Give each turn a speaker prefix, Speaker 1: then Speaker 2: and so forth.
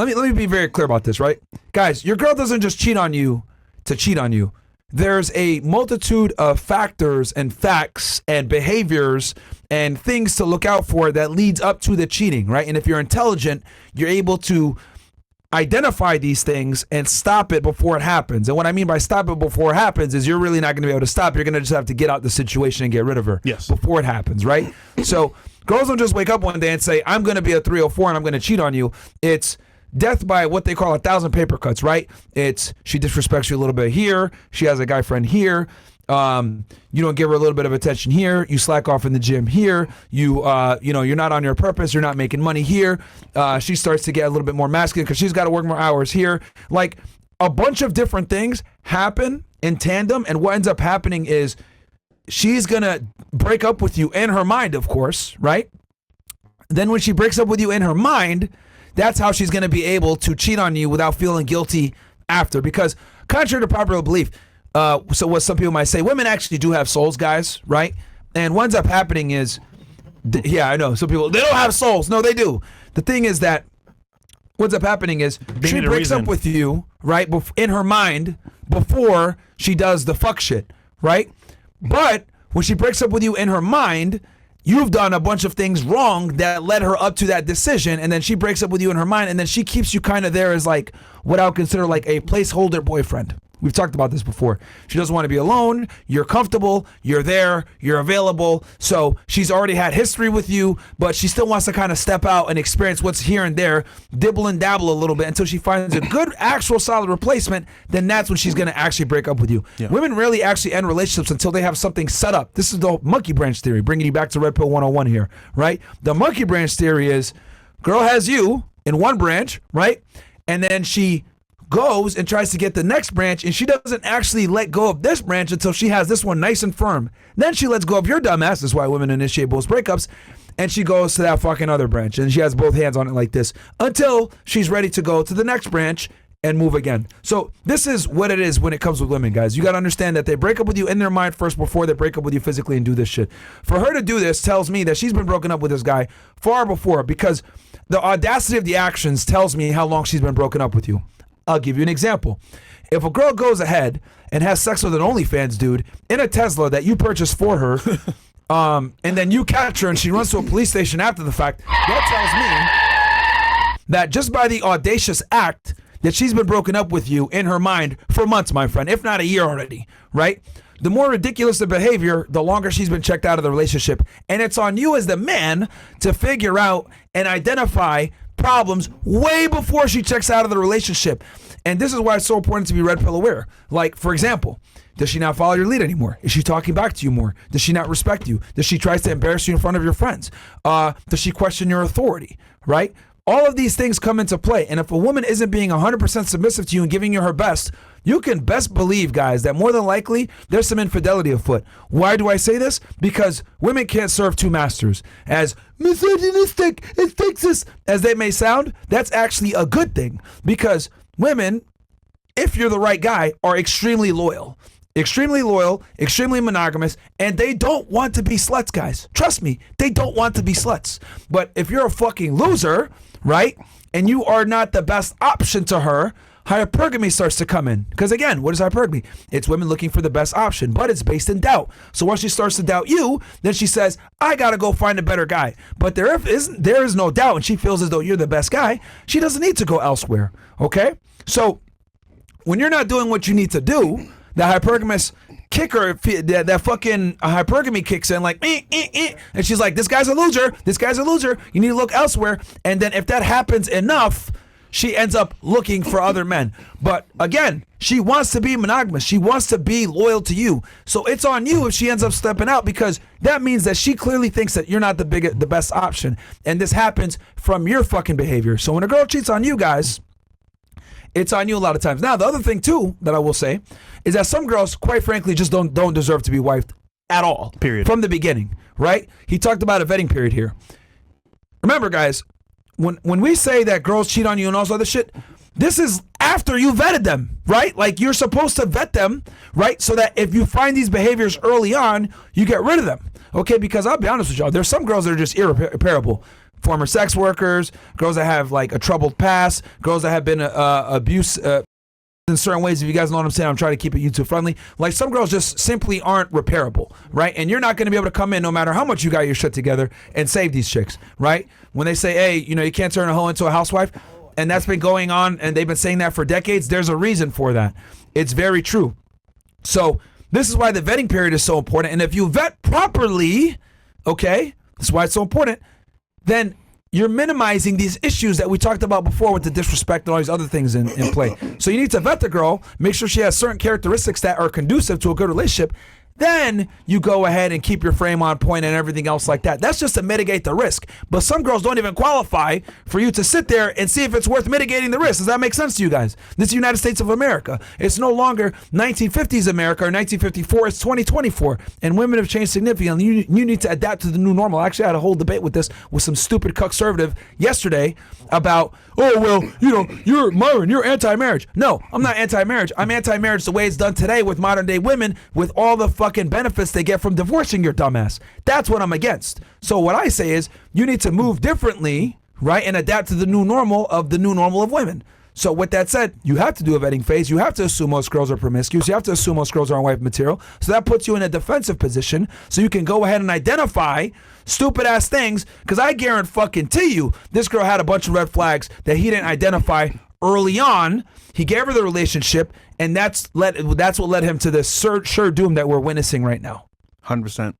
Speaker 1: let me be very clear about this, right? Guys, your girl doesn't just cheat on you to cheat on you. There's a multitude of factors and facts and behaviors and things to look out for that leads up to the cheating, right? And if you're intelligent, you're able to identify these things and stop it before it happens. And what I mean by stop it before it happens is you're really not going to be able to stop. You're going to just have to get out the situation and get rid of her before it happens, right? So girls don't just wake up one day and say, I'm going to be a 304 and I'm going to cheat on you. It's death by what they call 1,000 paper cuts, right? It's she disrespects you a little bit here. She has a guy friend here. You don't give her a little bit of attention here. You slack off in the gym here. You're not on your purpose. You're not making money here. She starts to get a little bit more masculine because she's got to work more hours here. Like a bunch of different things happen in tandem. And what ends up happening is she's going to break up with you in her mind, of course, right? Then when she breaks up with you in her mind, that's how she's going to be able to cheat on you without feeling guilty after. Because contrary to popular belief, so what some people might say, women actually do have souls, guys, right? And what ends up happening is, I know, some people, they don't have souls. No, they do. The thing is that what ends up happening is she breaks up with you, right, in her mind before she does the fuck shit, right? But when she breaks up with you in her mind, you've done a bunch of things wrong that led her up to that decision, and then she breaks up with you in her mind, and then she keeps you kind of there as like what I would consider like a placeholder boyfriend. We've talked about this before. She doesn't want to be alone. You're comfortable. You're there. You're available. So she's already had history with you, but she still wants to kind of step out and experience what's here and there, dibble and dabble a little bit until she finds a good, actual, solid replacement. Then that's when she's going to actually break up with you. Yeah. Women rarely actually end relationships until they have something set up. This is the monkey branch theory, bringing you back to Red Pill 101 here, right? The monkey branch theory is girl has you in one branch, right? And then she goes and tries to get the next branch, and she doesn't actually let go of this branch until she has this one nice and firm. Then she lets go of your dumbass. That's why women initiate both breakups. And she goes to that fucking other branch, and she has both hands on it like this until she's ready to go to the next branch and move again. So this is what it is when it comes with women, guys. You got to understand that they break up with you in their mind first before they break up with you physically and do this shit. For her to do this tells me that she's been broken up with this guy far before, because the audacity of the actions tells me how long she's been broken up with you. I'll give you an example. If a girl goes ahead and has sex with an OnlyFans dude in a Tesla that you purchased for her, and then you catch her and she runs to a police station after the fact, that tells me that just by the audacious act that she's been broken up with you in her mind for months, my friend, if not a year already, right? The more ridiculous the behavior, the longer she's been checked out of the relationship. And it's on you as the man to figure out and identify problems way before she checks out of the relationship. And this is why it's so important to be red pill aware. Like, for example, does she not follow your lead anymore? Is she talking back to you more? Does she not respect you? Does she try to embarrass you in front of your friends? Does she question your authority, right? All of these things come into play. And if a woman isn't being 100% submissive to you and giving you her best, you can best believe, guys, that more than likely there's some infidelity afoot. Why do I say this? Because women can't serve two masters. As misogynistic and sexist as they may sound, that's actually a good thing. Because women, if you're the right guy, are extremely loyal, extremely monogamous, and they don't want to be sluts, guys. Trust me, they don't want to be sluts. But if you're a fucking loser, right, and you are not the best option to her, hypergamy starts to come in. Because again, what is hypergamy? It's women looking for the best option, but it's based in doubt. So once she starts to doubt you, then she says, I gotta go find a better guy. But there is no doubt, and she feels as though you're the best guy. She doesn't need to go elsewhere, okay? So when you're not doing what you need to do, the hypergamous kicker, that fucking hypergamy kicks in like, and she's like, this guy's a loser, you need to look elsewhere. And then if that happens enough, she ends up looking for other men. But again, she wants to be monogamous. She wants to be loyal to you. So it's on you if she ends up stepping out, because that means that she clearly thinks that you're not the best option. And this happens from your fucking behavior. So when a girl cheats on you, guys, it's on you a lot of times. Now, the other thing too that I will say is that some girls, quite frankly, just don't deserve to be wifed at all. Period. From the beginning, right? He talked about a vetting period here. Remember, guys, when we say that girls cheat on you and all this other shit, this is after you vetted them, right? Like, you're supposed to vet them, right? So that if you find these behaviors early on, you get rid of them, okay? Because I'll be honest with y'all, there's some girls that are just irreparable. former sex workers, girls that have like a troubled past, girls that have been abused in certain ways. If you guys know what I'm saying, I'm trying to keep it YouTube friendly. Like some girls just simply aren't repairable, right? And you're not going to be able to come in no matter how much you got your shit together and save these chicks, right? When they say, hey, you know, you can't turn a hoe into a housewife, and that's been going on, and they've been saying that for decades, there's a reason for that. It's very true. So this is why the vetting period is so important. And if you vet properly, okay, that's why it's so important, then you're minimizing these issues that we talked about before with the disrespect and all these other things in play. So you need to vet the girl, make sure she has certain characteristics that are conducive to a good relationship. Then you go ahead and keep your frame on point and everything else like that. That's just to mitigate the risk. But some girls don't even qualify for you to sit there and see if it's worth mitigating the risk. Does that make sense to you guys? This is the United States of America. It's no longer 1950s America or 1954. It's 2024. And women have changed significantly. You need to adapt to the new normal. I actually had a whole debate with this with some stupid conservative yesterday about, oh, well, you know, you're Myron, you're anti-marriage. No, I'm not anti-marriage. I'm anti-marriage the way it's done today with modern day women with all the fucking benefits they get from divorcing your dumbass. That's what I'm against. So what I say is you need to move differently, right, and adapt to the new normal of women. So with that said, you have to do a vetting phase. You have to assume most girls are promiscuous. You have to assume most girls are wife material. So that puts you in a defensive position so you can go ahead and identify stupid ass things, because I guarantee you this girl had a bunch of red flags that he didn't identify early on. He gave her the relationship, and that's what led him to the sure doom that we're witnessing right now.
Speaker 2: 100%.